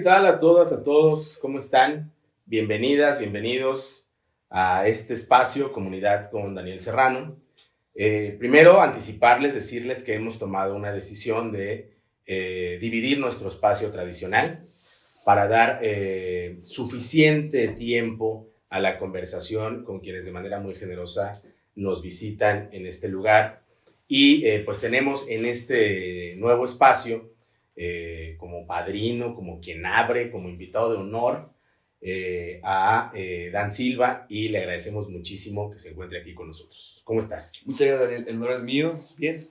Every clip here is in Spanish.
tal a todas, a todos? ¿Cómo están? Bienvenidas, bienvenidos a este espacio, Comunidad con Daniel Serrano. Primero, anticiparles, decirles que hemos tomado una decisión de dividir nuestro espacio tradicional para dar suficiente tiempo a la conversación con quienes de manera muy generosa nos visitan en este lugar. Y pues tenemos en este nuevo espacio como padrino, como quien abre, como invitado de honor a Dan Silva, y le agradecemos muchísimo que se encuentre aquí con nosotros. ¿Cómo estás? Muchas gracias, Daniel. El honor es mío. Bien.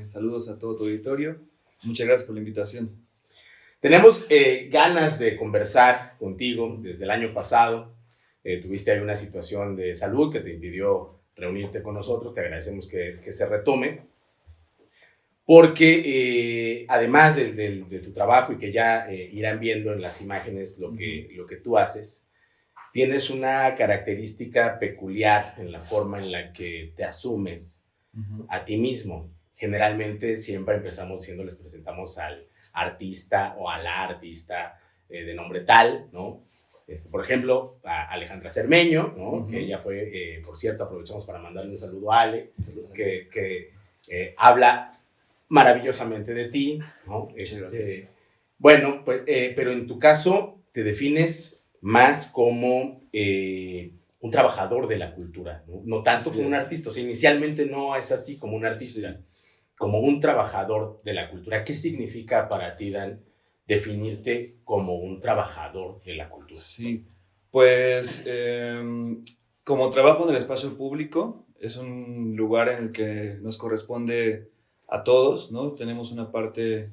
Saludos a todo tu auditorio. Muchas gracias por la invitación. Tenemos ganas de conversar contigo desde el año pasado. Tuviste ahí una situación de salud que te impidió reunirte con nosotros. Te agradecemos que se retome. Porque además de tu trabajo, y que ya irán viendo en las imágenes lo que tú haces, tienes una característica peculiar en la forma en la que te asumes a ti mismo. Generalmente siempre empezamos diciendo, les presentamos al artista o a la artista de nombre tal, ¿no? Por ejemplo, a Alejandra Cermeño, ¿no? Que ella fue, por cierto, aprovechamos para mandarle un saludo a Ale, que habla maravillosamente de ti, ¿no? Bueno, pues, pero en tu caso te defines más como un trabajador de la cultura, no tanto como un artista. O sea, inicialmente no es así como un artista, como un trabajador de la cultura. ¿Qué significa para ti, Dan, definirte como un trabajador de la cultura? Sí, pues como trabajo en el espacio público, es un lugar en el que nos corresponde a todos, ¿no? Tenemos una parte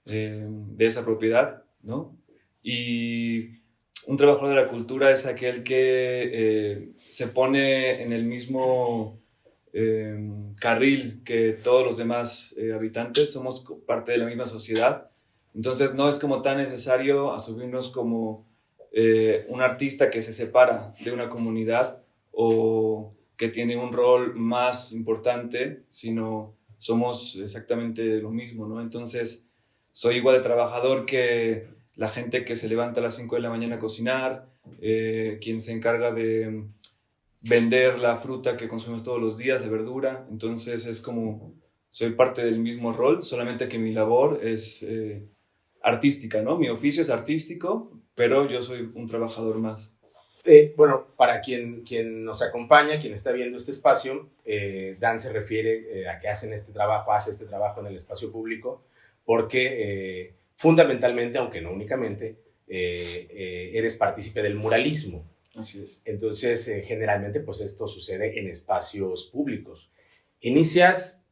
de esa propiedad, ¿no? Y un trabajador de la cultura es aquel que se pone en el mismo carril que todos los demás habitantes, somos parte de la misma sociedad, entonces no es como tan necesario asumirnos como un artista que se separa de una comunidad o que tiene un rol más importante, sino somos exactamente lo mismo, ¿no? Entonces, soy igual de trabajador que la gente que se levanta a las 5 de la mañana a cocinar, quien se encarga de vender la fruta que consumimos todos los días, de verdura. Entonces, es como, soy parte del mismo rol, solamente que mi labor es artística, ¿no? Mi oficio es artístico, pero yo soy un trabajador más. Bueno, para quien nos acompaña, quien está viendo este espacio, Dan se refiere a que hace este trabajo en el espacio público, porque fundamentalmente, aunque no únicamente, eres partícipe del muralismo. Así es. Entonces, generalmente, pues esto sucede en espacios públicos. Inicias,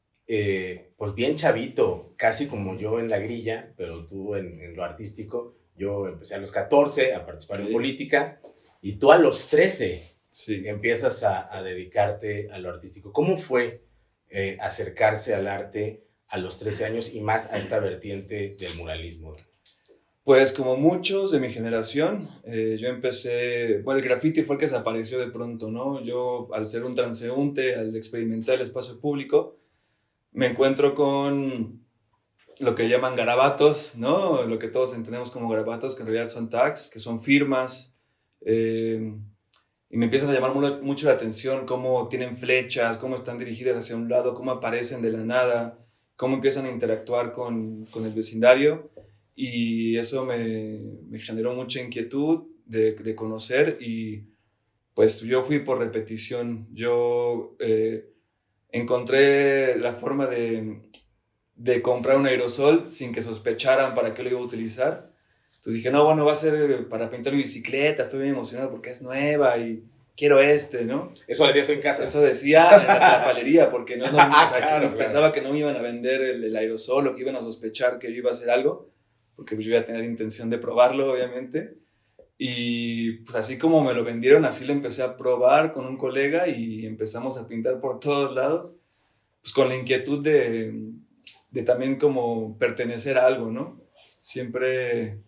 pues bien chavito, casi como yo en la grilla, pero tú en lo artístico. Yo empecé a los 14 a participar en política, y tú a los 13 empiezas a dedicarte a lo artístico. ¿Cómo fue acercarse al arte a los 13 años y más a esta vertiente del muralismo? Pues como muchos de mi generación, yo empecé, bueno, el graffiti fue el que desapareció de pronto, ¿no? Yo, al ser un transeúnte, al experimentar el espacio público, me encuentro con lo que llaman garabatos, ¿no? Lo que todos entendemos como garabatos, que en realidad son tags, que son firmas, y me empiezan a llamar mucho la atención cómo tienen flechas, cómo están dirigidas hacia un lado, cómo aparecen de la nada, cómo empiezan a interactuar con el vecindario, y eso me generó mucha inquietud de conocer, y pues yo fui por repetición. Yo encontré la forma de comprar un aerosol sin que sospecharan para qué lo iba a utilizar. Entonces dije, no, bueno, va a ser para pintar mi bicicleta, estoy bien emocionado porque es nueva y quiero ¿no? ¿Eso lo decías en casa? Eso decía en la palería, porque no es normal, o sea, claro. Pensaba que no me iban a vender el aerosol o que iban a sospechar que yo iba a hacer algo, porque pues yo iba a tener intención de probarlo, obviamente. Y pues así como me lo vendieron, así lo empecé a probar con un colega y empezamos a pintar por todos lados, pues con la inquietud de también como pertenecer a algo, ¿no? Siempre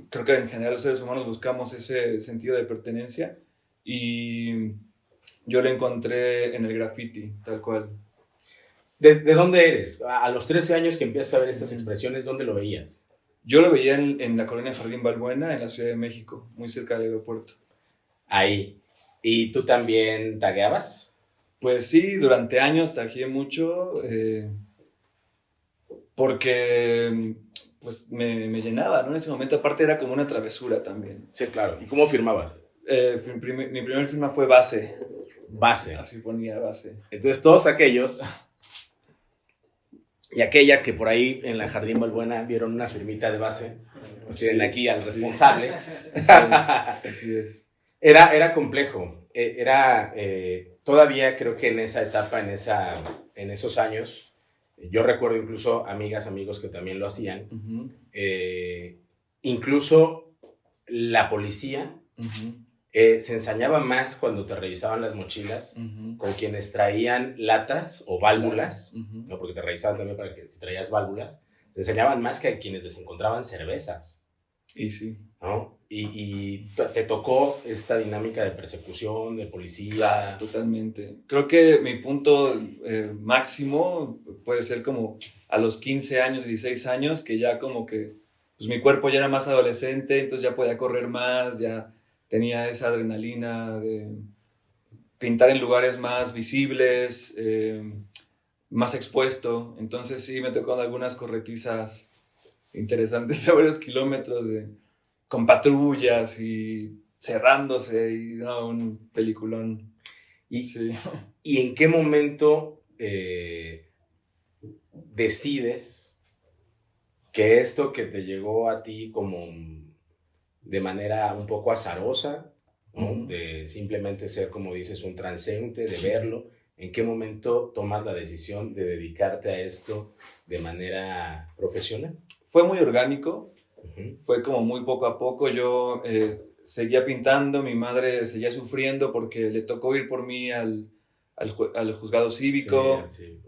creo que en general los seres humanos buscamos ese sentido de pertenencia, y yo lo encontré en el graffiti, tal cual. ¿De dónde eres? A los 13 años que empiezas a ver estas expresiones, ¿dónde lo veías? Yo lo veía en la colonia Jardín Balbuena, en la Ciudad de México, muy cerca del aeropuerto. Ahí. ¿Y tú también tagueabas? Pues sí, durante años tagué mucho porque pues me llenaba, ¿no? En ese momento, aparte era como una travesura también. Sí, claro. ¿Y cómo firmabas? Mi primer firma fue Base. Base. Así ponía Base. Entonces todos aquellos y aquella que por ahí en la Jardín Balbuena vieron una firmita de Base, pues tienen aquí al responsable. Así es. Era complejo. Todavía creo que en esa etapa, en esos años, yo recuerdo incluso amigos que también lo hacían. Uh-huh. Incluso la policía Uh-huh. se ensañaba más cuando te revisaban las mochilas Uh-huh. con quienes traían latas o válvulas, uh-huh. ¿no? Porque te revisaban también para que si traías válvulas, se ensañaban más que a quienes les encontraban cervezas. Y sí. ¿No? Y te tocó esta dinámica de persecución, de policía. Totalmente. Creo que mi punto máximo puede ser como a los 15 años, 16 años, que ya como que pues mi cuerpo ya era más adolescente, entonces ya podía correr más, ya tenía esa adrenalina de pintar en lugares más visibles, más expuesto. Entonces sí, me tocó algunas corretizas interesantes a varios kilómetros con patrullas y cerrándose y no, un peliculón. Sí. ¿Y en qué momento decides que esto que te llegó a ti como de manera un poco azarosa, ¿no? Uh-huh. De simplemente ser, como dices, un transeúnte, de verlo, ¿en qué momento tomas la decisión de dedicarte a esto de manera profesional? Fue muy orgánico. Fue como muy poco a poco. Yo seguía pintando, mi madre seguía sufriendo porque le tocó ir por mí al juzgado cívico. Sí.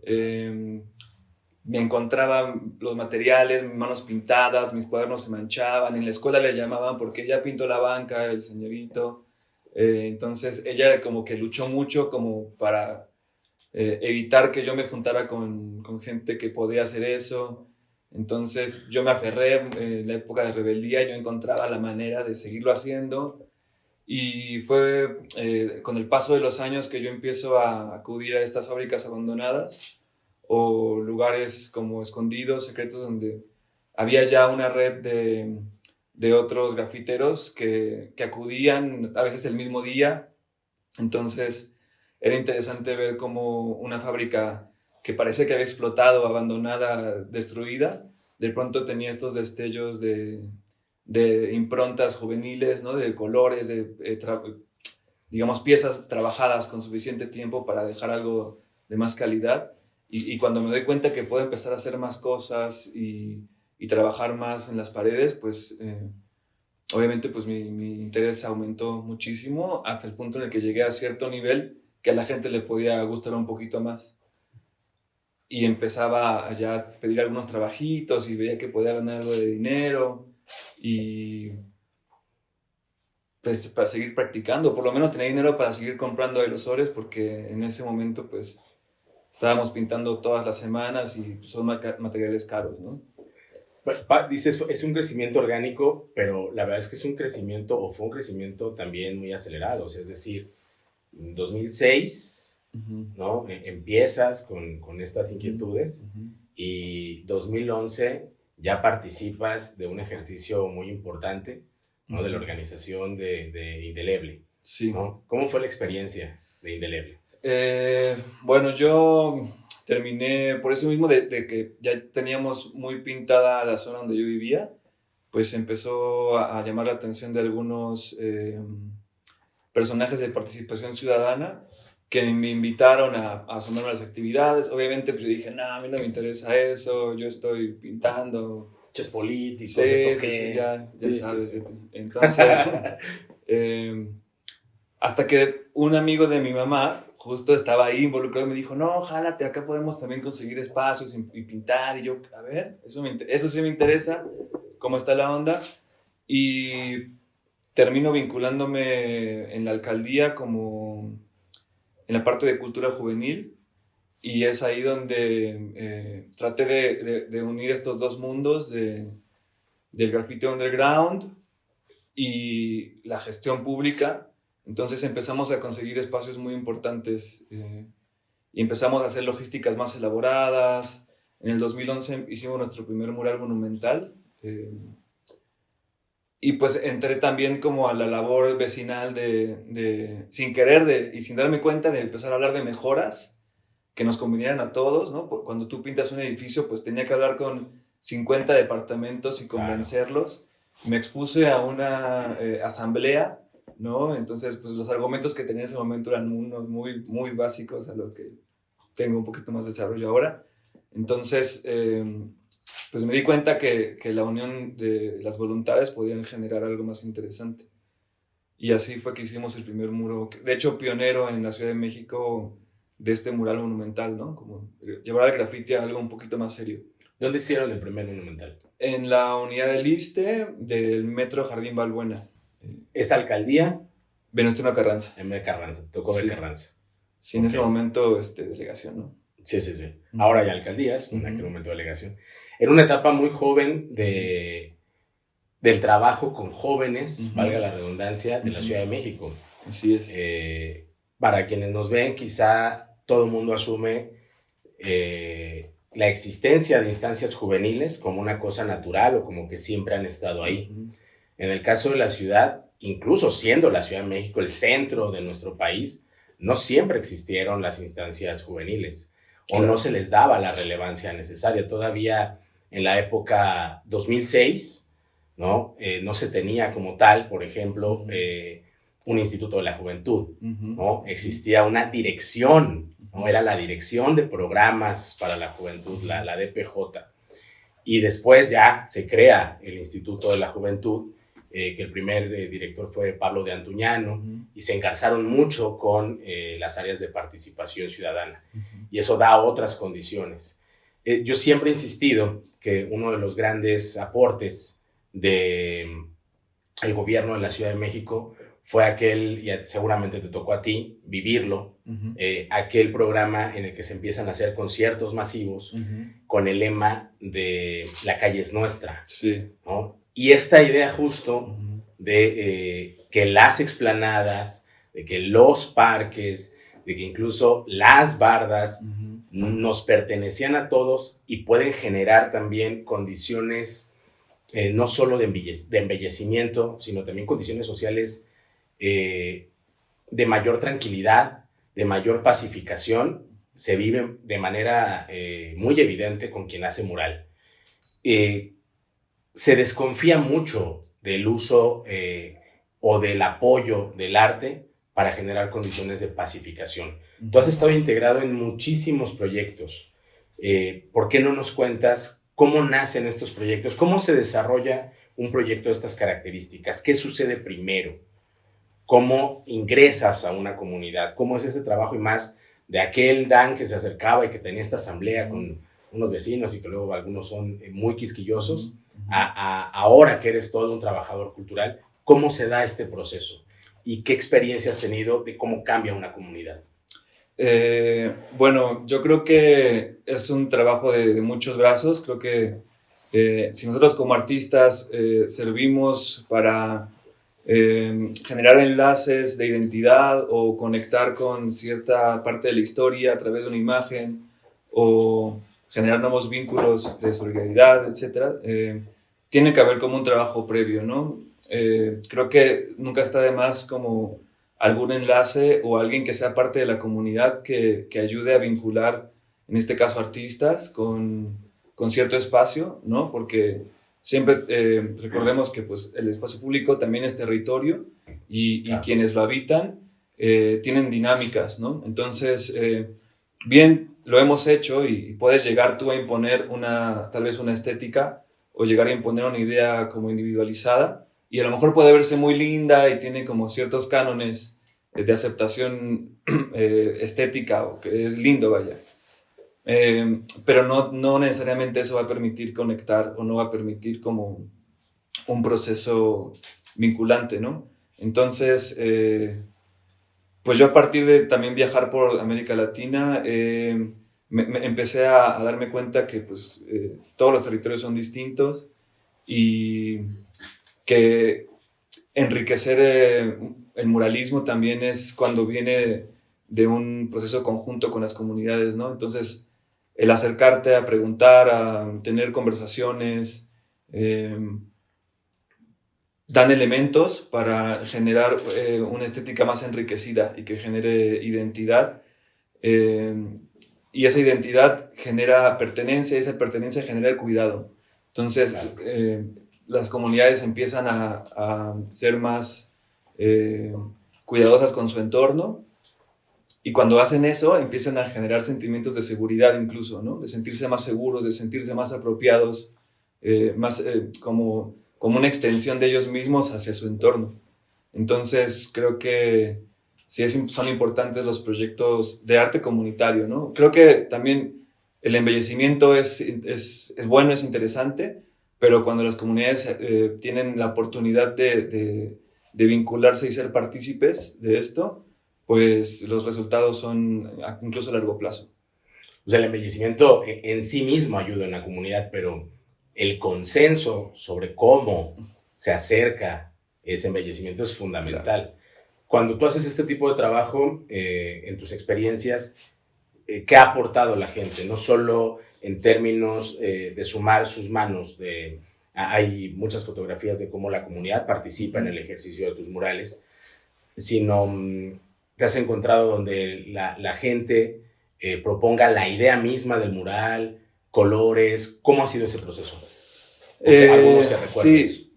Me encontraban los materiales, mis manos pintadas, mis cuadernos se manchaban. En la escuela le llamaban porque ya pintó la banca, el señorito. Entonces ella como que luchó mucho como para evitar que yo me juntara con gente que podía hacer eso. Entonces yo me aferré en la época de rebeldía, yo encontraba la manera de seguirlo haciendo y fue con el paso de los años que yo empiezo a acudir a estas fábricas abandonadas o lugares como escondidos, secretos, donde había ya una red de otros grafiteros que acudían a veces el mismo día. Entonces era interesante ver cómo una fábrica que parecía que había explotado, abandonada, destruida, de pronto tenía estos destellos de improntas juveniles, ¿no? De colores, digamos, piezas trabajadas con suficiente tiempo para dejar algo de más calidad. Y cuando me doy cuenta que puedo empezar a hacer más cosas y trabajar más en las paredes, pues obviamente pues mi interés aumentó muchísimo hasta el punto en el que llegué a cierto nivel que a la gente le podía gustar un poquito más. Y empezaba a ya pedir algunos trabajitos y veía que podía ganar algo de dinero y pues para seguir practicando, por lo menos tenía dinero para seguir comprando aerosoles porque en ese momento pues estábamos pintando todas las semanas y son materiales caros, ¿no? Dices, es un crecimiento orgánico, pero la verdad es que es un crecimiento, o fue un crecimiento también muy acelerado, o sea, es decir, en 2006... Uh-huh. ¿no? Empiezas con estas inquietudes uh-huh. Y 2011 ya participas de un ejercicio muy importante, ¿no? Uh-huh. De la organización de Indeleble. Sí. ¿No? ¿Cómo fue la experiencia de Indeleble? Bueno, yo terminé por eso mismo de que ya teníamos muy pintada la zona donde yo vivía, pues empezó a llamar la atención de algunos personajes de participación ciudadana que me invitaron a sumarme a las actividades. Obviamente pues yo dije, no, a mí no me interesa eso, yo estoy pintando. Hechos políticos, sí, eso que... Sí, ya sí, sabes. Sí. Entonces, hasta que un amigo de mi mamá justo estaba ahí involucrado y me dijo, no, jálate, acá podemos también conseguir espacios y pintar. Y yo, a ver, eso sí me interesa, cómo está la onda. Y termino vinculándome en la alcaldía como en la parte de cultura juvenil, y es ahí donde traté de unir estos dos mundos, de del graffiti underground y la gestión pública. Entonces empezamos a conseguir espacios muy importantes y empezamos a hacer logísticas más elaboradas. En el 2011 hicimos nuestro primer mural monumental. Y pues entré también como a la labor vecinal sin querer y sin darme cuenta de empezar a hablar de mejoras que nos convinieran a todos, ¿no? Cuando tú pintas un edificio, pues tenía que hablar con 50 departamentos y convencerlos. Me expuse a una asamblea, ¿no? Entonces, pues los argumentos que tenía en ese momento eran unos muy, muy básicos a lo que tengo un poquito más de desarrollo ahora. Entonces, pues me di cuenta que la unión de las voluntades podían generar algo más interesante. Y así fue que hicimos el primer muro, de hecho pionero en la Ciudad de México de este mural monumental, ¿no? Como llevar al graffiti a algo un poquito más serio. ¿Dónde hicieron el primer monumental? En la unidad del ISSSTE del Metro Jardín Balbuena. ¿Es alcaldía? Venustiano Carranza. M. Carranza, tocó de Carranza. Sí, en ese momento delegación, ¿no? Sí. Ahora hay alcaldías, en aquel momento delegación. Era una etapa muy joven del trabajo con jóvenes, valga la redundancia, de la Ciudad de México. Así es. Para quienes nos ven, quizá todo el mundo asume la existencia de instancias juveniles como una cosa natural o como que siempre han estado ahí. En el caso de la ciudad, incluso siendo la Ciudad de México el centro de nuestro país, no siempre existieron las instancias juveniles o no se les daba la relevancia necesaria. Todavía en la época 2006, ¿no? No se tenía como tal, por ejemplo, un Instituto de la Juventud, ¿no? Existía una dirección, ¿no? Era la Dirección de Programas para la Juventud, la DPJ. Y después ya se crea el Instituto de la Juventud, que el primer director fue Pablo de Antuñano, y se engarzaron mucho con las áreas de participación ciudadana. Y eso da otras condiciones. Yo siempre he insistido que uno de los grandes aportes del gobierno de la Ciudad de México fue aquel, y seguramente te tocó a ti vivirlo, aquel programa en el que se empiezan a hacer conciertos masivos con el lema de "La calle es nuestra", ¿no? Y esta idea justo de que las explanadas, de que los parques, de que incluso las bardas nos pertenecían a todos y pueden generar también condiciones no solo de embellecimiento, sino también condiciones sociales de mayor tranquilidad, de mayor pacificación, se vive de manera muy evidente con quien hace mural. Se desconfía mucho del uso o del apoyo del arte para generar condiciones de pacificación. Tú has estado integrado en muchísimos proyectos. ¿Por qué no nos cuentas cómo nacen estos proyectos? ¿Cómo se desarrolla un proyecto de estas características? ¿Qué sucede primero? ¿Cómo ingresas a una comunidad? ¿Cómo es este trabajo? Y más de aquel Dan que se acercaba y que tenía esta asamblea con unos vecinos y que luego algunos son muy quisquillosos, a ahora que eres todo un trabajador cultural, ¿cómo se da este proceso? ¿Y qué experiencia has tenido de cómo cambia una comunidad? Bueno, yo creo que es un trabajo de muchos brazos. Creo que si nosotros como artistas servimos para generar enlaces de identidad o conectar con cierta parte de la historia a través de una imagen o generar nuevos vínculos de solidaridad, etc., tiene que haber como un trabajo previo, ¿no? Creo que nunca está de más como algún enlace o alguien que sea parte de la comunidad que ayude a vincular, en este caso artistas, con cierto espacio, ¿no? Porque siempre recordemos que pues, el espacio público también es territorio y quienes lo habitan tienen dinámicas, ¿no? Entonces, bien, lo hemos hecho y puedes llegar tú a imponer tal vez una estética o llegar a imponer una idea como individualizada y a lo mejor puede verse muy linda y tiene como ciertos cánones de aceptación estética o que es lindo, vaya. Pero no necesariamente eso va a permitir conectar o no va a permitir como un proceso vinculante, ¿no? Entonces, pues yo a partir de también viajar por América Latina, me empecé a darme cuenta que pues, todos los territorios son distintos y que enriquecer el muralismo también es cuando viene de un proceso conjunto con las comunidades, ¿no? Entonces, el acercarte a preguntar, a tener conversaciones, dan elementos para generar una estética más enriquecida y que genere identidad. Y esa identidad genera pertenencia, y esa pertenencia genera el cuidado. Entonces, las comunidades empiezan a ser más cuidadosas con su entorno, y cuando hacen eso empiezan a generar sentimientos de seguridad incluso, ¿no? De sentirse más seguros, de sentirse más apropiados, más como una extensión de ellos mismos hacia su entorno. Entonces creo que sí son importantes los proyectos de arte comunitario, ¿no? Creo que también el embellecimiento es bueno, es interesante, pero cuando las comunidades tienen la oportunidad de vincularse y ser partícipes de esto, pues los resultados son incluso a largo plazo. O sea, el embellecimiento en sí mismo ayuda en la comunidad, pero el consenso sobre cómo se acerca ese embellecimiento es fundamental. Claro. Cuando tú haces este tipo de trabajo, en tus experiencias, ¿qué ha aportado la gente? No solo en términos de sumar sus manos, hay muchas fotografías de cómo la comunidad participa en el ejercicio de tus murales, sino te has encontrado donde la gente proponga la idea misma del mural, colores. ¿Cómo ha sido ese proceso? Algunos que recuerdes. Sí,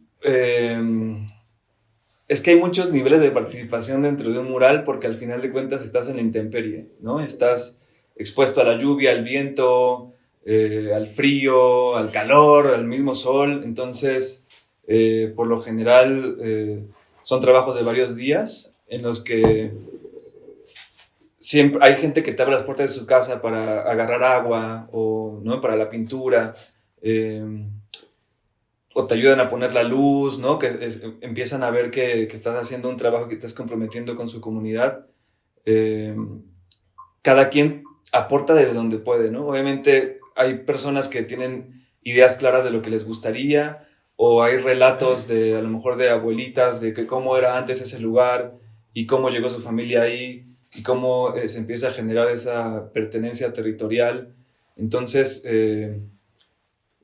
es que hay muchos niveles de participación dentro de un mural, porque al final de cuentas estás en la intemperie, ¿no? Estás expuesto a la lluvia, al viento, al frío, al calor, al mismo sol. Entonces, por lo general, son trabajos de varios días en los que siempre hay gente que te abre las puertas de su casa para agarrar agua o, ¿no?, para la pintura, o te ayudan a poner la luz, ¿no? Empiezan a ver que estás haciendo un trabajo, que estás comprometiendo con su comunidad. Cada quien aporta desde donde puede, ¿no? Obviamente hay personas que tienen ideas claras de lo que les gustaría, o hay relatos a lo mejor de abuelitas, de que cómo era antes ese lugar y cómo llegó su familia ahí, y cómo se empieza a generar esa pertenencia territorial. Entonces,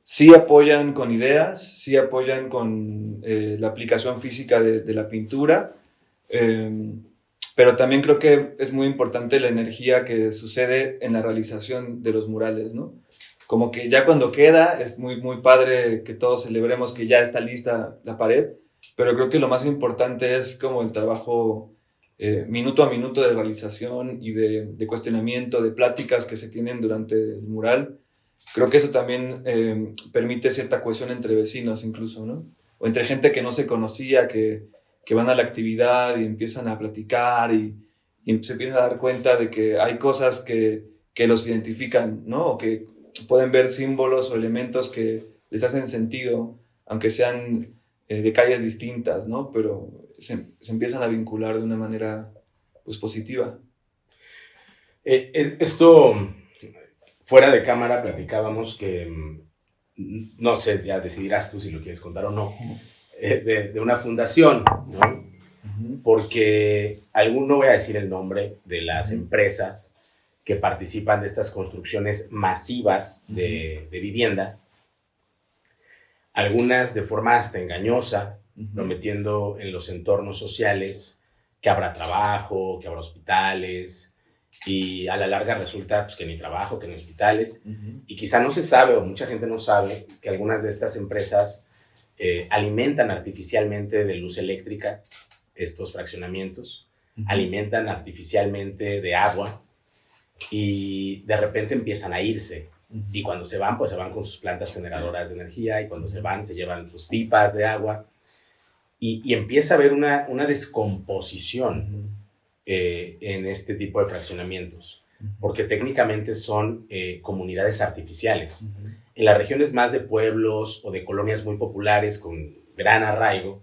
sí apoyan con ideas, sí apoyan con la aplicación física de la pintura, pero también creo que es muy importante la energía que sucede en la realización de los murales, ¿no? Como que ya cuando queda, es muy, muy padre que todos celebremos que ya está lista la pared, pero creo que lo más importante es como el trabajo minuto a minuto de realización y de cuestionamiento, de pláticas que se tienen durante el mural. Creo que eso también permite cierta cohesión entre vecinos incluso, ¿no? O entre gente que no se conocía, que van a la actividad y empiezan a platicar y se empiezan a dar cuenta de que hay cosas que los identifican, ¿no? O que pueden ver símbolos o elementos que les hacen sentido, aunque sean de calles distintas, ¿no? Pero se empiezan a vincular de una manera, pues, positiva. Esto, fuera de cámara, platicábamos que, no sé, ya decidirás tú si lo quieres contar o no, de una fundación, ¿no? Uh-huh. Porque no voy a decir el nombre de las empresas que participan de estas construcciones masivas de vivienda, algunas de forma hasta engañosa, prometiendo en los entornos sociales que habrá trabajo, que habrá hospitales, y a la larga resulta pues, que ni trabajo, que ni hospitales, y quizá no se sabe, o mucha gente no sabe, que algunas de estas empresas alimentan artificialmente de luz eléctrica estos fraccionamientos, alimentan artificialmente de agua, y de repente empiezan a irse. Y cuando se van, pues se van con sus plantas generadoras de energía, y cuando se van, se llevan sus pipas de agua, y empieza a haber una descomposición en este tipo de fraccionamientos, porque técnicamente son comunidades artificiales. En las regiones más de pueblos o de colonias muy populares con gran arraigo,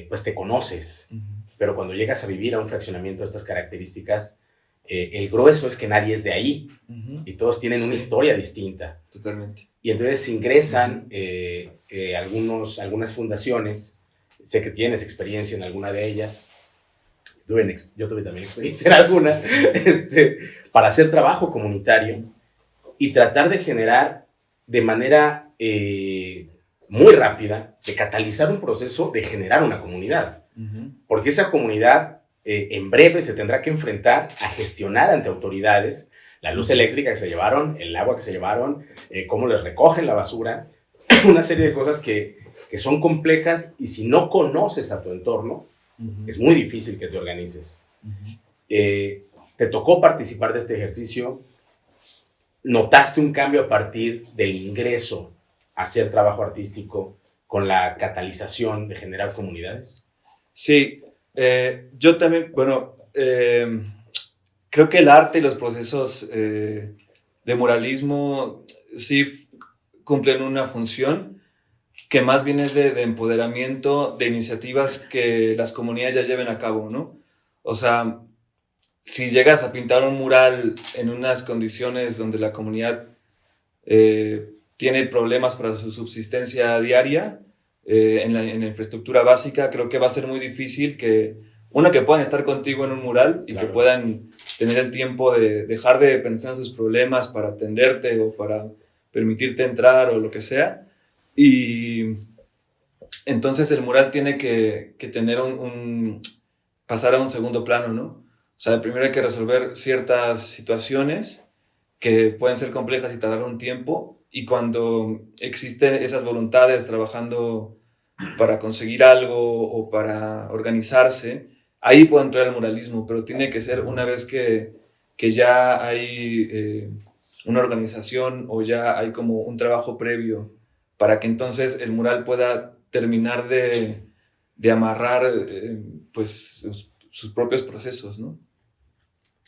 pues te conoces, pero cuando llegas a vivir a un fraccionamiento de estas características, el grueso es que nadie es de ahí y todos tienen una Sí. historia distinta. Totalmente. Y entonces ingresan algunas fundaciones, sé que tienes experiencia en alguna de ellas, yo tuve también experiencia en alguna, para hacer trabajo comunitario y tratar de generar de manera muy rápida, de catalizar un proceso de generar una comunidad. Porque esa comunidad en breve se tendrá que enfrentar a gestionar ante autoridades la luz eléctrica que se llevaron, el agua que se llevaron, cómo les recogen la basura, una serie de cosas que son complejas y si no conoces a tu entorno, es muy difícil que te organices. Te tocó participar de este ejercicio, ¿notaste un cambio a partir del ingreso a hacer trabajo artístico con la catalización de generar comunidades? Sí, yo también, bueno, creo que el arte y los procesos de muralismo sí cumplen una función que más bien es de empoderamiento, de iniciativas que las comunidades ya lleven a cabo, ¿no? O sea, si llegas a pintar un mural en unas condiciones donde la comunidad tiene problemas para su subsistencia diaria, en la infraestructura básica, creo que va a ser muy difícil que puedan estar contigo en un mural y Claro. que puedan tener el tiempo de dejar de pensar en sus problemas para atenderte o para permitirte entrar o lo que sea. Y entonces el mural tiene que tener pasar a un segundo plano, ¿no? O sea, primero hay que resolver ciertas situaciones que pueden ser complejas y tardar un tiempo, y cuando existen esas voluntades trabajando para conseguir algo o para organizarse, ahí puede entrar el muralismo, pero tiene que ser una vez que ya hay una organización o ya hay como un trabajo previo para que entonces el mural pueda terminar de amarrar pues sus propios procesos, ¿no?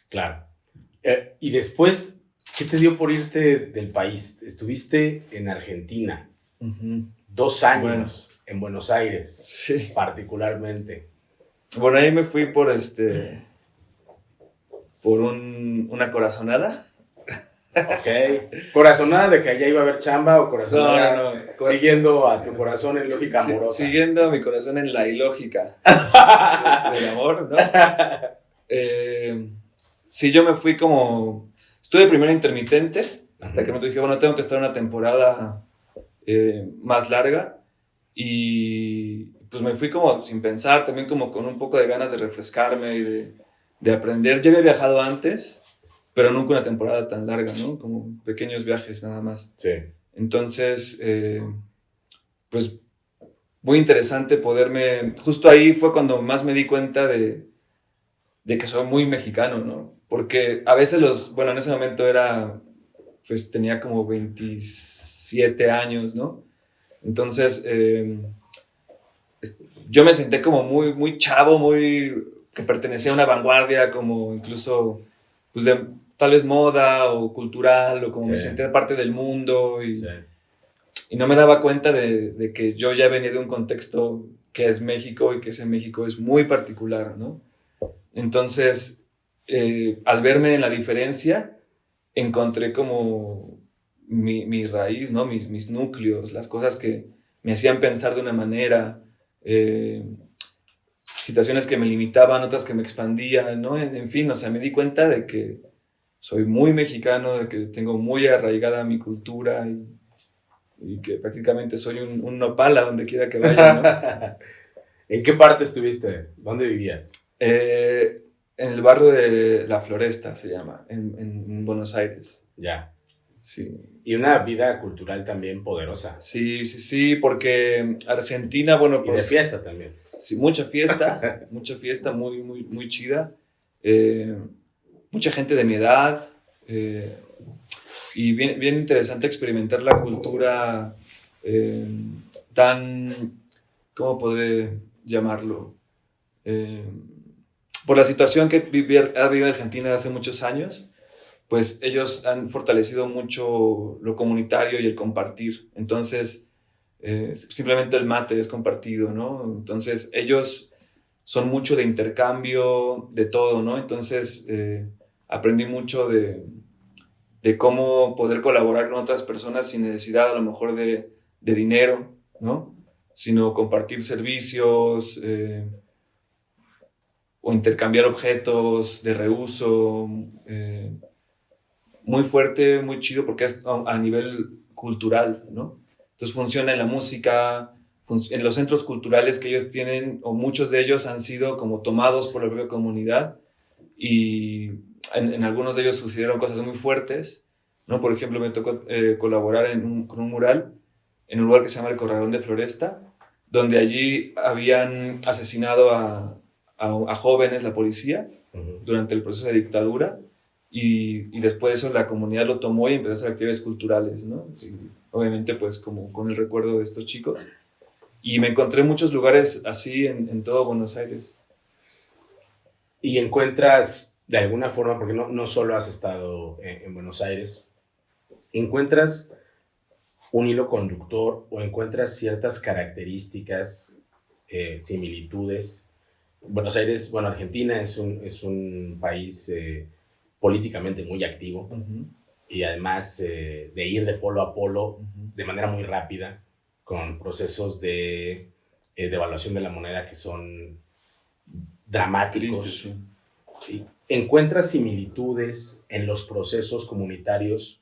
Claro. Y después, ¿qué te dio por irte del país? Estuviste en Argentina, 2 años, en Buenos Aires, Sí. particularmente. Bueno, ahí me fui por una corazonada. Ok. ¿Corazonada de que allá iba a haber chamba o corazonada No. siguiendo a tu corazón en lógica amorosa? Siguiendo a mi corazón en la ilógica del amor, ¿no? Sí, yo me fui estuve primero intermitente, hasta que me dije, bueno, tengo que estar una temporada más larga, y pues me fui como sin pensar, también como con un poco de ganas de refrescarme y de aprender. Ya había viajado antes, pero nunca una temporada tan larga, ¿no? Como pequeños viajes nada más. Sí. Entonces, pues muy interesante justo ahí fue cuando más me di cuenta de que soy muy mexicano, ¿no? Porque a veces en ese momento pues tenía como 27 años, ¿no? Entonces, yo me senté como muy, muy chavo, que pertenecía a una vanguardia, como incluso, pues de tal vez moda o cultural, o como me senté parte del mundo, y no me daba cuenta de que yo ya venía de un contexto que es México, y que ese México es muy particular, ¿no? Entonces, al verme en la diferencia, encontré como mi raíz, ¿no? Mis núcleos, las cosas que me hacían pensar de una manera, situaciones que me limitaban, otras que me expandían, ¿no? En fin, o sea, me di cuenta de que soy muy mexicano, de que tengo muy arraigada mi cultura, y que prácticamente soy un nopal a donde quiera que vaya, ¿no? ¿En qué parte estuviste? ¿Dónde vivías? En el barrio de La Floresta se llama, en Buenos Aires. Ya. Sí. Y una vida cultural también poderosa. Sí, porque Argentina, bueno, Y pues... de fiesta también. Sí, mucha fiesta, muy, muy, muy chida. Mucha gente de mi edad. Y bien, bien interesante experimentar la cultura tan... ¿Cómo podré llamarlo? Por la situación que ha vivido Argentina hace muchos años, pues ellos han fortalecido mucho lo comunitario y el compartir. Entonces, simplemente el mate es compartido, ¿no? Entonces, ellos son mucho de intercambio, de todo, ¿no? Entonces, aprendí mucho de cómo poder colaborar con otras personas sin necesidad a lo mejor de dinero, ¿no? Sino compartir servicios o intercambiar objetos de reuso. Muy fuerte, muy chido porque es a nivel cultural, ¿no? Entonces funciona en la música, en los centros culturales que ellos tienen, o muchos de ellos han sido como tomados por la propia comunidad y en algunos de ellos sucedieron cosas muy fuertes, ¿no? Por ejemplo, me tocó colaborar con un mural en un lugar que se llama el Corralón de Floresta, donde allí habían asesinado a jóvenes la policía durante el proceso de dictadura y después de eso la comunidad lo tomó y empezó a hacer actividades culturales, ¿no? Y obviamente pues como con el recuerdo de estos chicos. Y me encontré muchos lugares así en todo Buenos Aires. Y encuentras de alguna forma, porque no solo has estado en Buenos Aires, encuentras un hilo conductor o encuentras ciertas características, similitudes. Buenos Aires, bueno, Argentina es un país políticamente muy activo y además de ir de polo a polo de manera muy rápida, con procesos de devaluación de la moneda que son dramáticos. Triste, sí. ¿Encuentras similitudes en los procesos comunitarios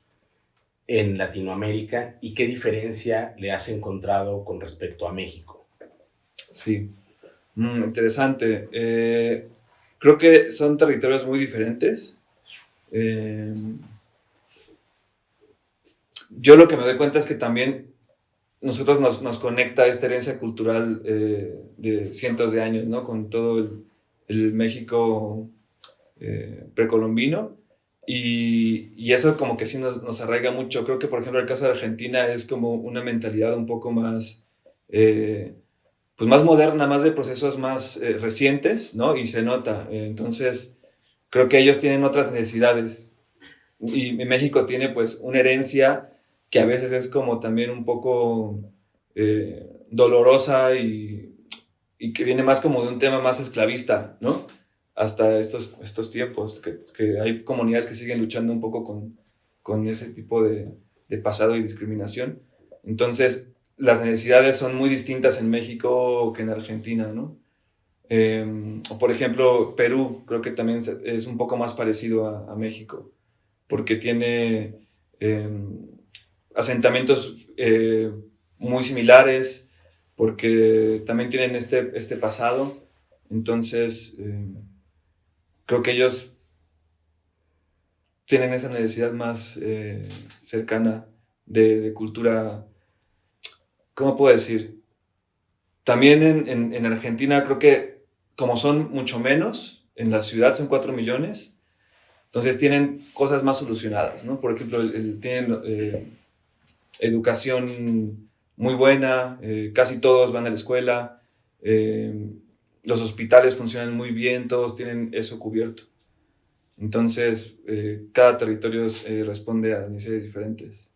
en Latinoamérica y qué diferencia le has encontrado con respecto a México? Sí, interesante. Creo que son territorios muy diferentes. Yo lo que me doy cuenta es que también nosotros nos conecta esta herencia cultural de cientos de años, ¿no? Con todo el México precolombino y eso como que sí nos arraiga mucho. Creo que, por ejemplo, el caso de Argentina es como una mentalidad un poco más, pues más moderna, más de procesos más recientes, ¿no? Y se nota. Entonces, creo que ellos tienen otras necesidades y México tiene pues una herencia que a veces es como también un poco dolorosa y que viene más como de un tema más esclavista, ¿no? Hasta estos tiempos, que hay comunidades que siguen luchando un poco con ese tipo de pasado y discriminación. Entonces, las necesidades son muy distintas en México que en Argentina, ¿no? O por ejemplo, Perú, creo que también es un poco más parecido a México, porque tiene asentamientos muy similares, porque también tienen este pasado. Entonces, creo que ellos tienen esa necesidad más cercana de cultura. ¿Cómo puedo decir? También en Argentina creo que como son mucho menos, en la ciudad son 4 millones, entonces tienen cosas más solucionadas, ¿no? Por ejemplo, tienen educación muy buena, casi todos van a la escuela, los hospitales funcionan muy bien, todos tienen eso cubierto. Entonces, cada territorio responde a necesidades diferentes.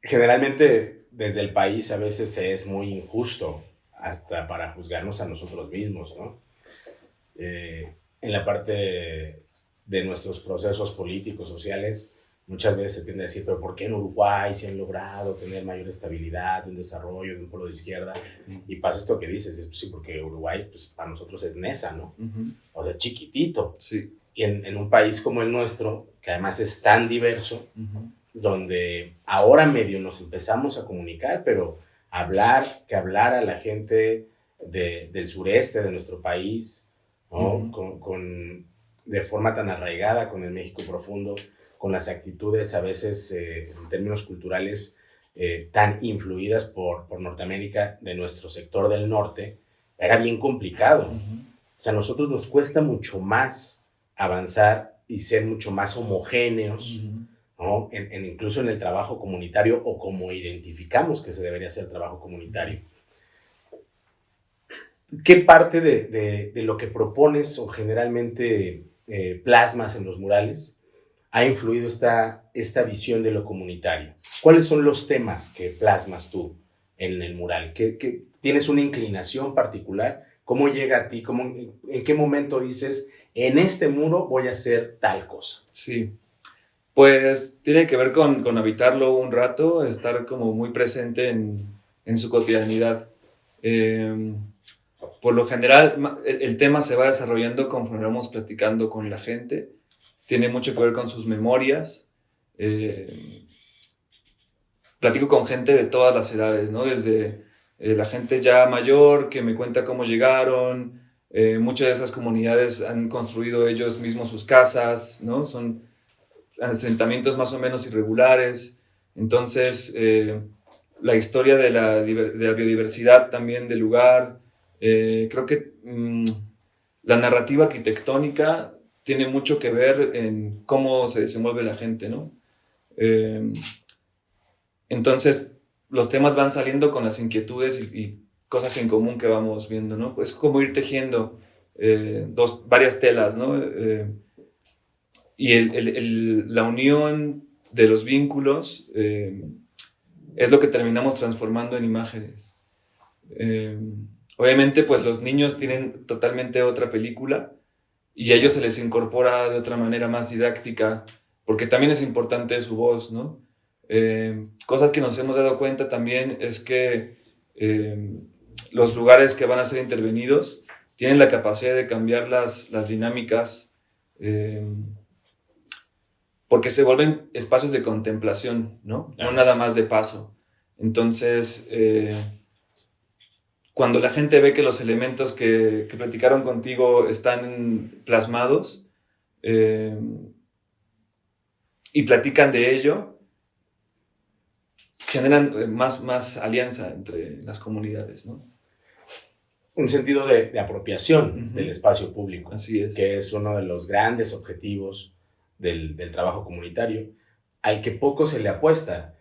Generalmente, desde el país a veces se es muy injusto hasta para juzgarnos a nosotros mismos, ¿no? En la parte de nuestros procesos políticos, sociales, muchas veces se tiende a decir, pero ¿por qué en Uruguay se han logrado tener mayor estabilidad, un desarrollo de un polo de izquierda? Y pasa esto que dices, es, pues, sí, porque Uruguay pues, para nosotros es Nesa, ¿no? O sea, chiquitito. Sí. Y en un país como el nuestro, que además es tan diverso, donde ahora medio nos empezamos a comunicar, pero hablar a la gente del sureste de nuestro país, ¿no? De forma tan arraigada con el México profundo, con las actitudes a veces en términos culturales tan influidas por Norteamérica de nuestro sector del norte, era bien complicado. O sea, a nosotros nos cuesta mucho más avanzar y ser mucho más homogéneos, ¿no? Incluso en el trabajo comunitario o como identificamos que se debería hacer trabajo comunitario. ¿Qué parte de lo que propones o generalmente plasmas en los murales ha influido esta visión de lo comunitario? ¿Cuáles son los temas que plasmas tú en el mural? ¿Tienes una inclinación particular? ¿Cómo llega a ti? ¿En qué momento dices, en este muro voy a hacer tal cosa? Sí, pues tiene que ver con habitarlo un rato, estar como muy presente en su cotidianidad. Por lo general, el tema se va desarrollando conforme vamos platicando con la gente. Tiene mucho que ver con sus memorias. Platico con gente de todas las edades, ¿no? Desde la gente ya mayor que me cuenta cómo llegaron. Muchas de esas comunidades han construido ellos mismos sus casas, ¿no? Son asentamientos más o menos irregulares. Entonces, la historia de la biodiversidad también del lugar. Creo que la narrativa arquitectónica tiene mucho que ver en cómo se desenvuelve la gente, ¿no? Entonces, los temas van saliendo con las inquietudes y cosas en común que vamos viendo, ¿no? Pues como ir tejiendo varias telas, ¿no? Y la unión de los vínculos es lo que terminamos transformando en imágenes. Obviamente, pues los niños tienen totalmente otra película y a ellos se les incorpora de otra manera más didáctica, porque también es importante su voz, ¿no? Cosas que nos hemos dado cuenta también es que los lugares que van a ser intervenidos tienen la capacidad de cambiar las dinámicas, porque se vuelven espacios de contemplación, ¿no? No nada más de paso. Entonces, cuando la gente ve que los elementos que platicaron contigo están plasmados y platican de ello, generan más alianza entre las comunidades, ¿no? Un sentido de apropiación del espacio público. Así es. Que es uno de los grandes objetivos del trabajo comunitario, al que poco se le apuesta.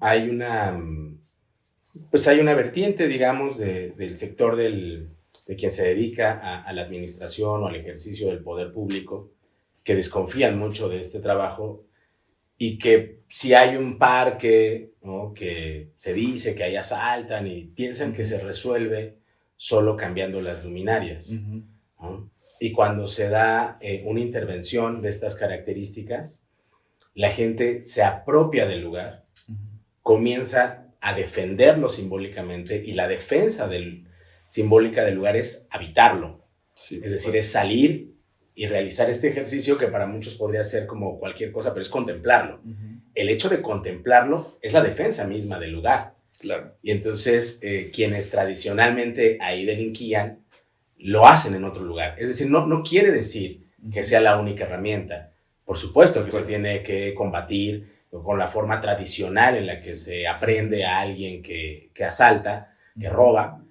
Hay una vertiente, digamos, del sector de quien se dedica a la administración o al ejercicio del poder público, que desconfían mucho de este trabajo y que si hay un parque, ¿no?, que se dice que ahí asaltan y piensan que se resuelve solo cambiando las luminarias, ¿no? Y cuando se da una intervención de estas características, la gente se apropia del lugar, comienza a defenderlo simbólicamente, y la defensa simbólica del lugar es habitarlo. Sí, es decir, es salir y realizar este ejercicio que para muchos podría ser como cualquier cosa, pero es contemplarlo. El hecho de contemplarlo es la defensa misma del lugar. Claro. Y entonces quienes tradicionalmente ahí delinquían, lo hacen en otro lugar. Es decir, no quiere decir que sea la única herramienta. Por supuesto que se tiene que combatir con la forma tradicional en la que se aprende a alguien que asalta, que roba,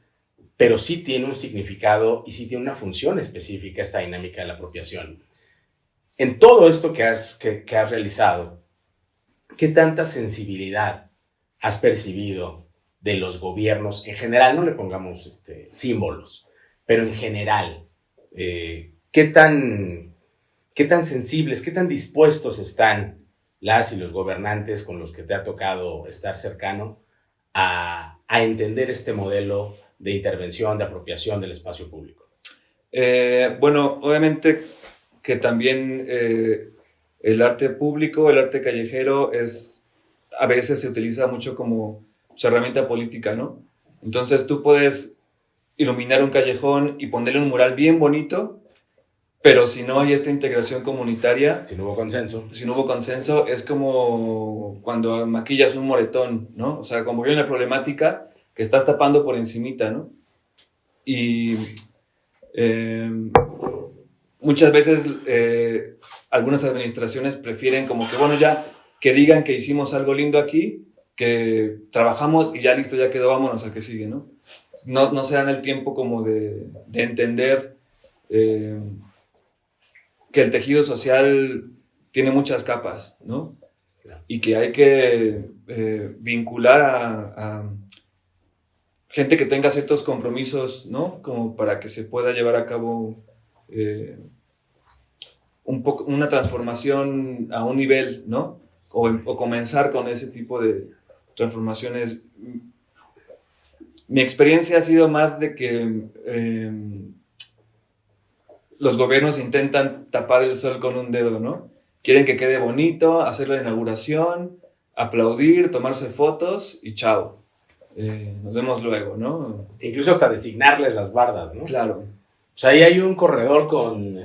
pero sí tiene un significado y sí tiene una función específica esta dinámica de la apropiación. En todo esto que has realizado, ¿qué tanta sensibilidad has percibido de los gobiernos en general? No le pongamos símbolos, pero en general, ¿qué tan sensibles, qué tan dispuestos están las y los gobernantes con los que te ha tocado estar cercano a entender este modelo de intervención, de apropiación del espacio público? Bueno, obviamente que también el arte público, el arte callejero, a veces se utiliza mucho como su herramienta política, ¿no? Entonces tú puedes iluminar un callejón y ponerle un mural bien bonito, pero si no hay esta integración comunitaria, si no hubo consenso, es como cuando maquillas un moretón, ¿no? O sea, como hay una problemática que estás tapando por encimita, ¿no? Y muchas veces algunas administraciones prefieren como que, bueno, ya que digan que hicimos algo lindo aquí, que trabajamos y ya listo, ya quedó, vámonos al que sigue, ¿no? No se dan el tiempo como de entender que el tejido social tiene muchas capas, ¿no? Y que hay que vincular a gente que tenga ciertos compromisos, ¿no? Como para que se pueda llevar a cabo una transformación a un nivel, ¿no? O comenzar con ese tipo de transformaciones. mi experiencia ha sido más de que los gobiernos intentan tapar el sol con un dedo, ¿no? Quieren que quede bonito, hacer la inauguración, aplaudir, tomarse fotos y chao. Nos vemos luego, ¿no? Incluso hasta designarles las bardas, ¿no? Claro. O sea, ahí hay un corredor con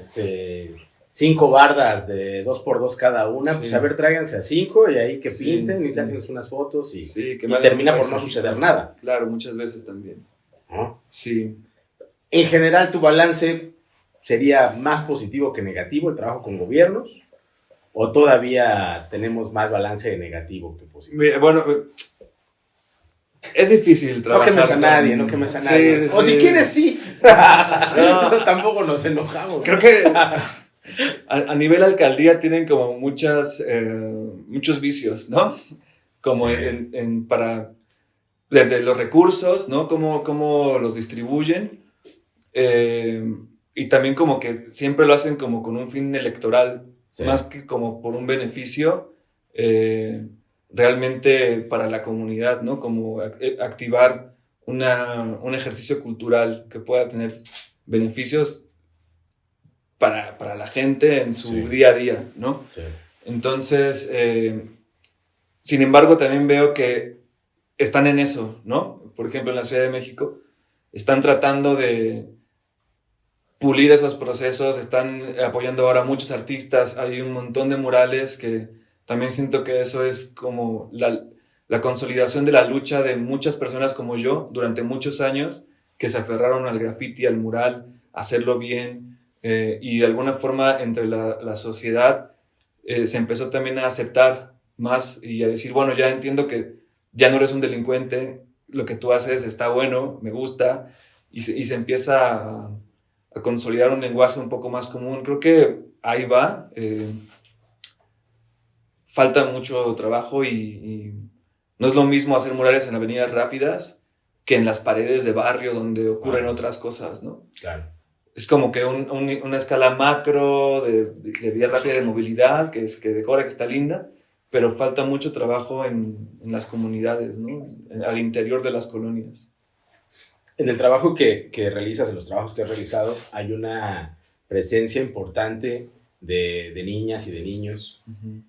5 bardas de 2x2 cada una. Sí. Pues a ver, tráiganse a 5 y ahí que Sí, pinten y sí. sáquenles unas fotos y Que termina por no suceder nada. Claro, muchas veces también. ¿No? Sí. En general, tu balance sería más positivo que negativo, el trabajo con gobiernos, o todavía tenemos más balance de negativo que positivo. Bueno, es difícil trabajar. No quemes a nadie, no quemes a nadie. O si quieres, sí. No, tampoco nos enojamos. Creo que a nivel alcaldía tienen como muchos vicios, ¿no? Como sí. desde los recursos, ¿no? Cómo los distribuyen. Y también como que siempre lo hacen como con un fin electoral, sí, más que como por un beneficio realmente para la comunidad, ¿no? Como activar un ejercicio cultural que pueda tener beneficios para la gente en su sí, día a día, ¿no? Sí. Entonces, sin embargo, también veo que están en eso, ¿no? Por ejemplo, en la Ciudad de México, están tratando de pulir esos procesos, están apoyando ahora a muchos artistas, hay un montón de murales que también siento que eso es como la consolidación de la lucha de muchas personas como yo durante muchos años que se aferraron al graffiti, al mural, a hacerlo bien y de alguna forma entre la sociedad se empezó también a aceptar más y a decir, bueno, ya entiendo que ya no eres un delincuente, lo que tú haces está bueno, me gusta y se empieza a consolidar un lenguaje un poco más común. Creo que ahí va. Falta mucho trabajo y no es lo mismo hacer murales en avenidas rápidas que en las paredes de barrio donde ocurren otras cosas, ¿no? Claro. Es como que una escala macro de vía rápida de movilidad que decora, que está linda, pero falta mucho trabajo en las comunidades, ¿no? Al interior de las colonias. En el trabajo que realizas, en los trabajos que has realizado, hay una presencia importante de niñas y de niños. Uh-huh.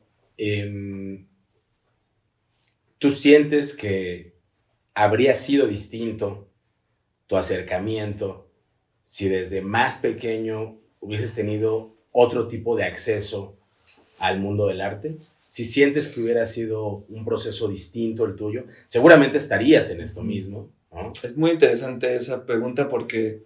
¿Tú sientes que habría sido distinto tu acercamiento si desde más pequeño hubieses tenido otro tipo de acceso al mundo del arte? Si sientes que hubiera sido un proceso distinto el tuyo, seguramente estarías en esto mismo, ¿no? Es muy interesante esa pregunta porque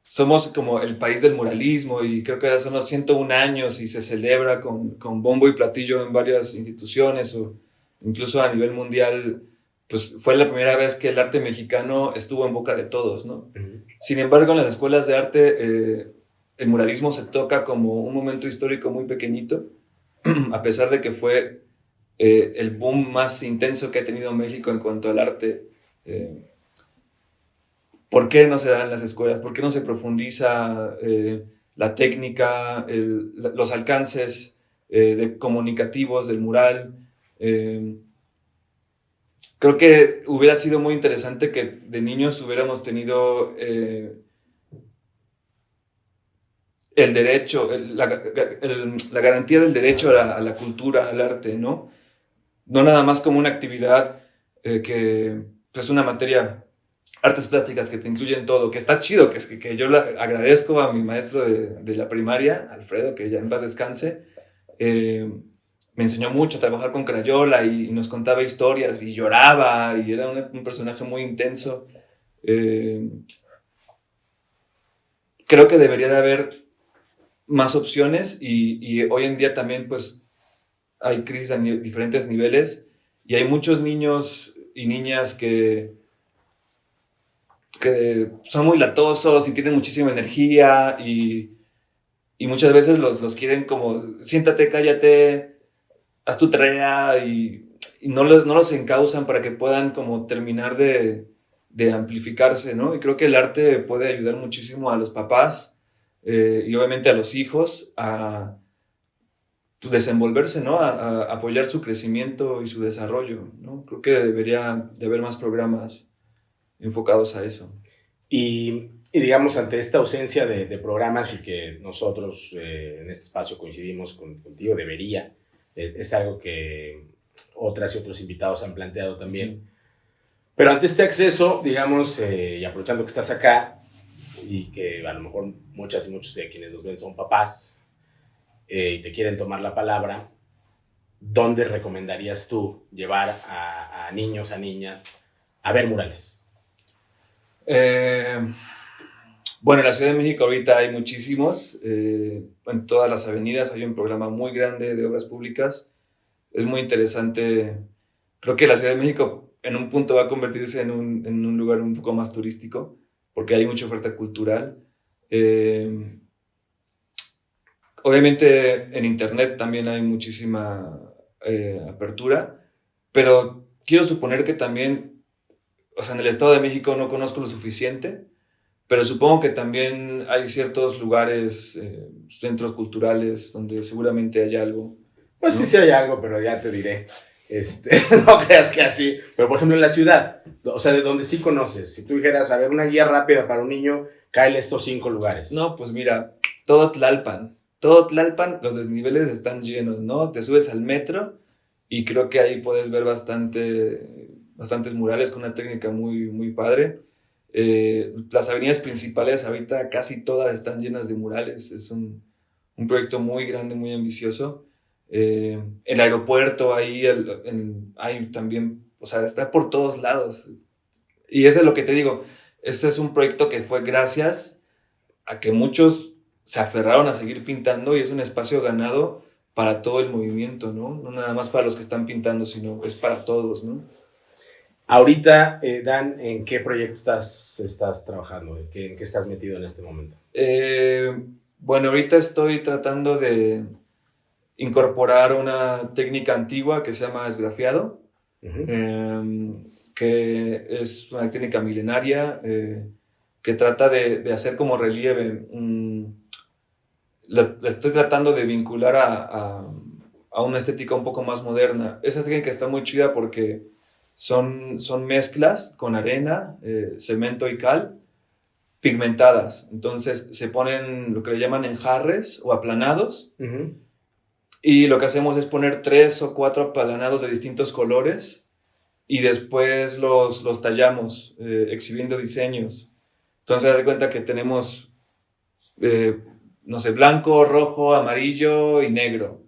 somos como el país del muralismo y creo que ahora son los 101 años y se celebra con bombo y platillo en varias instituciones o incluso a nivel mundial, pues fue la primera vez que el arte mexicano estuvo en boca de todos, ¿no? Uh-huh. Sin embargo, en las escuelas de arte el muralismo se toca como un momento histórico muy pequeñito, a pesar de que fue el boom más intenso que ha tenido México en cuanto al arte. ¿Por qué no se da en las escuelas? ¿Por qué no se profundiza la técnica, los alcances comunicativos del mural? Creo que hubiera sido muy interesante que de niños hubiéramos tenido el derecho, la garantía del derecho a la cultura, al arte, ¿no? No nada más como una actividad que es una materia, artes plásticas que te incluyen todo, que está chido, que yo agradezco a mi maestro de la primaria, Alfredo, que ya en paz descanse, me enseñó mucho a trabajar con crayola y nos contaba historias y lloraba y era un personaje muy intenso. Creo que debería de haber más opciones y hoy en día también pues hay crisis a diferentes niveles y hay muchos niños y niñas que son muy latosos y tienen muchísima energía y muchas veces los quieren como siéntate, cállate, haz tu tarea y no los encausan para que puedan como terminar de amplificarse, ¿no? Y creo que el arte puede ayudar muchísimo a los papás y obviamente a los hijos a pues, desenvolverse, ¿no? A apoyar su crecimiento y su desarrollo, ¿no? Creo que debería de haber más programas enfocados a eso. Y digamos, ante esta ausencia de programas y que nosotros en este espacio coincidimos contigo, debería, es algo que otras y otros invitados han planteado también. Pero ante este acceso, digamos, y aprovechando que estás acá y que a lo mejor muchas y muchos de quienes nos ven son papás y te quieren tomar la palabra, ¿dónde recomendarías tú llevar a niños, a niñas a ver murales? Bueno, en la Ciudad de México ahorita hay muchísimos. En todas las avenidas hay un programa muy grande de obras públicas. Es muy interesante. Creo que la Ciudad de México en un punto va a convertirse en un lugar un poco más turístico, porque hay mucha oferta cultural. Obviamente en Internet también hay muchísima apertura, pero quiero suponer que también, o sea, en el Estado de México no conozco lo suficiente, pero supongo que también hay ciertos lugares, centros culturales, donde seguramente hay algo. Pues ¿no? sí hay algo, pero ya te diré. No creas que así. Pero por ejemplo en la ciudad, o sea, de donde sí conoces. Si tú dijeras, a ver, una guía rápida para un niño, cáele estos 5 lugares. No, pues mira, todo Tlalpan, los desniveles están llenos, ¿no? Te subes al metro y creo que ahí puedes ver bastantes murales con una técnica muy, muy padre. Las avenidas principales ahorita casi todas están llenas de murales. Es un proyecto muy grande, muy ambicioso. El aeropuerto ahí hay también, o sea, está por todos lados. Y eso es lo que te digo. Este es un proyecto que fue gracias a que muchos se aferraron a seguir pintando y es un espacio ganado para todo el movimiento, ¿no? No nada más para los que están pintando, sino es para todos, ¿no? Ahorita, Dan, ¿en qué proyecto estás trabajando? ¿En qué estás metido en este momento? Bueno, ahorita estoy tratando de incorporar una técnica antigua que se llama esgrafiado, que es una técnica milenaria que trata de hacer como relieve. La estoy tratando de vincular a una estética un poco más moderna. Esa técnica está muy chida porque son mezclas con arena, cemento y cal, pigmentadas. Entonces se ponen lo que le llaman enjarres o aplanados. Y lo que hacemos es poner 3 o 4 aplanados de distintos colores y después los tallamos, exhibiendo diseños. Entonces, haz de cuenta que tenemos, no sé, blanco, rojo, amarillo y negro.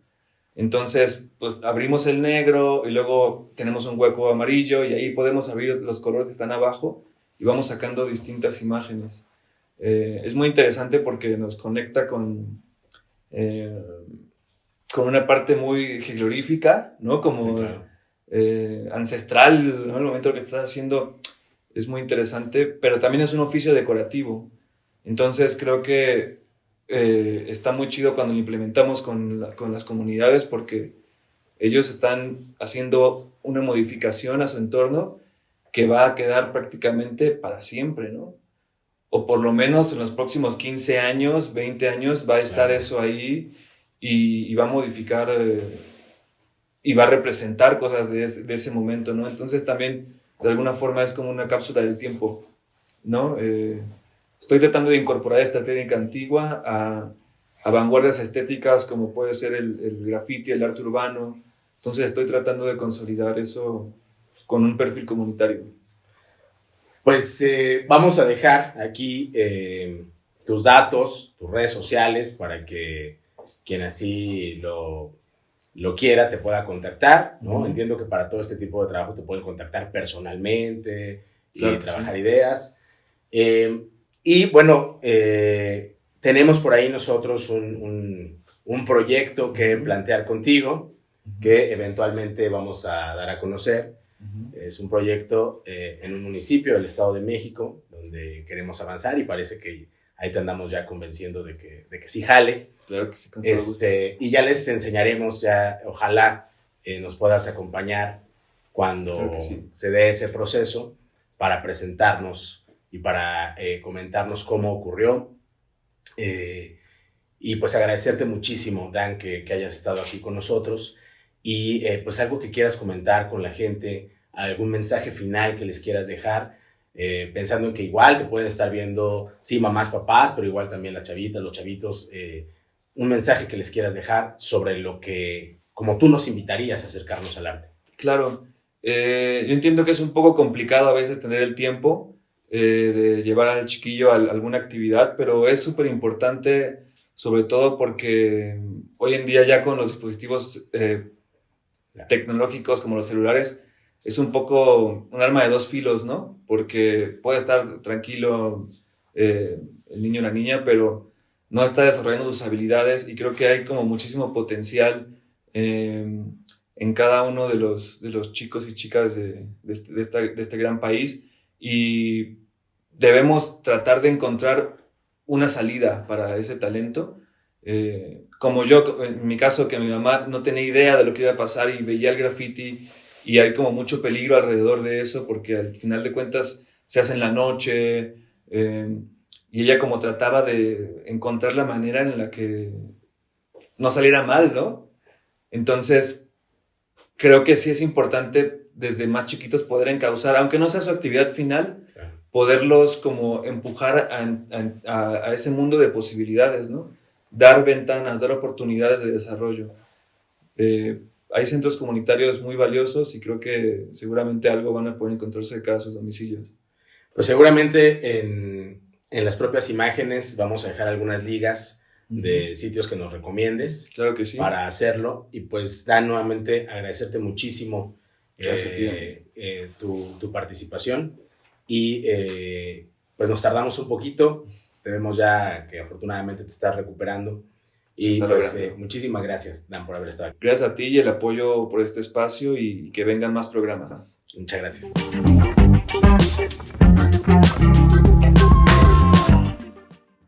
Entonces, pues abrimos el negro y luego tenemos un hueco amarillo y ahí podemos abrir los colores que están abajo y vamos sacando distintas imágenes. Es muy interesante porque nos conecta con una parte muy jeroglífica, ¿no? Como sí, claro. Ancestral, ¿no? El momento que estás haciendo es muy interesante, pero también es un oficio decorativo. Entonces creo que está muy chido cuando lo implementamos con las comunidades porque ellos están haciendo una modificación a su entorno que va a quedar prácticamente para siempre, ¿no? O por lo menos en los próximos 15 años, 20 años va a estar claro. Eso ahí y va a modificar y va a representar cosas de ese momento, ¿no? Entonces también de alguna forma es como una cápsula del tiempo, ¿no? Estoy tratando de incorporar esta técnica antigua a vanguardias estéticas como puede ser el graffiti, el arte urbano. Entonces estoy tratando de consolidar eso con un perfil comunitario. Pues vamos a dejar aquí tus datos, tus redes sociales para que quien así lo quiera te pueda contactar, ¿no? Entiendo que para todo este tipo de trabajo te pueden contactar personalmente y trabajar ideas. Y bueno, tenemos por ahí nosotros un proyecto que plantear contigo, que eventualmente vamos a dar a conocer. Es un proyecto en un municipio del Estado de México, donde queremos avanzar y parece que ahí te andamos ya convenciendo de que sí jale. Claro que sí, con todo gusto. Y ya les enseñaremos, ojalá nos puedas acompañar cuando claro sí. se dé ese proceso para presentarnos y para comentarnos cómo ocurrió. Y pues agradecerte muchísimo, Dan, que hayas estado aquí con nosotros y pues algo que quieras comentar con la gente, algún mensaje final que les quieras dejar. pensando en que igual te pueden estar viendo, sí, mamás, papás, pero igual también las chavitas, los chavitos, un mensaje que les quieras dejar sobre lo que, como tú nos invitarías a acercarnos al arte. Claro, yo entiendo que es un poco complicado a veces tener el tiempo de llevar al chiquillo a alguna actividad, pero es súper importante, sobre todo porque hoy en día ya con los dispositivos tecnológicos como los celulares, es un poco un arma de dos filos, ¿no? Porque puede estar tranquilo el niño o la niña, pero no está desarrollando sus habilidades, y creo que hay como muchísimo potencial en cada uno de los chicos y chicas de este gran país, y debemos tratar de encontrar una salida para ese talento. Como yo, en mi caso, que mi mamá no tenía idea de lo que iba a pasar y veía el graffiti, y hay como mucho peligro alrededor de eso porque al final de cuentas se hace en la noche, y ella como trataba de encontrar la manera en la que no saliera mal, ¿no? Entonces creo que sí es importante desde más chiquitos poder encauzar, aunque no sea su actividad final, poderlos como empujar a ese mundo de posibilidades, ¿no? Dar ventanas, dar oportunidades de desarrollo. Hay centros comunitarios muy valiosos y creo que seguramente algo van a poder encontrar cerca de sus domicilios. Pues seguramente en las propias imágenes vamos a dejar algunas ligas de sitios que nos recomiendes. Claro que sí. Para hacerlo. Y pues, Dan, nuevamente agradecerte muchísimo tu participación. Y pues nos tardamos un poquito. Tenemos ya que afortunadamente te estás recuperando. Y pues, muchísimas gracias, Dan, por haber estado aquí. Gracias a ti y el apoyo por este espacio, y que vengan más programas. Muchas gracias.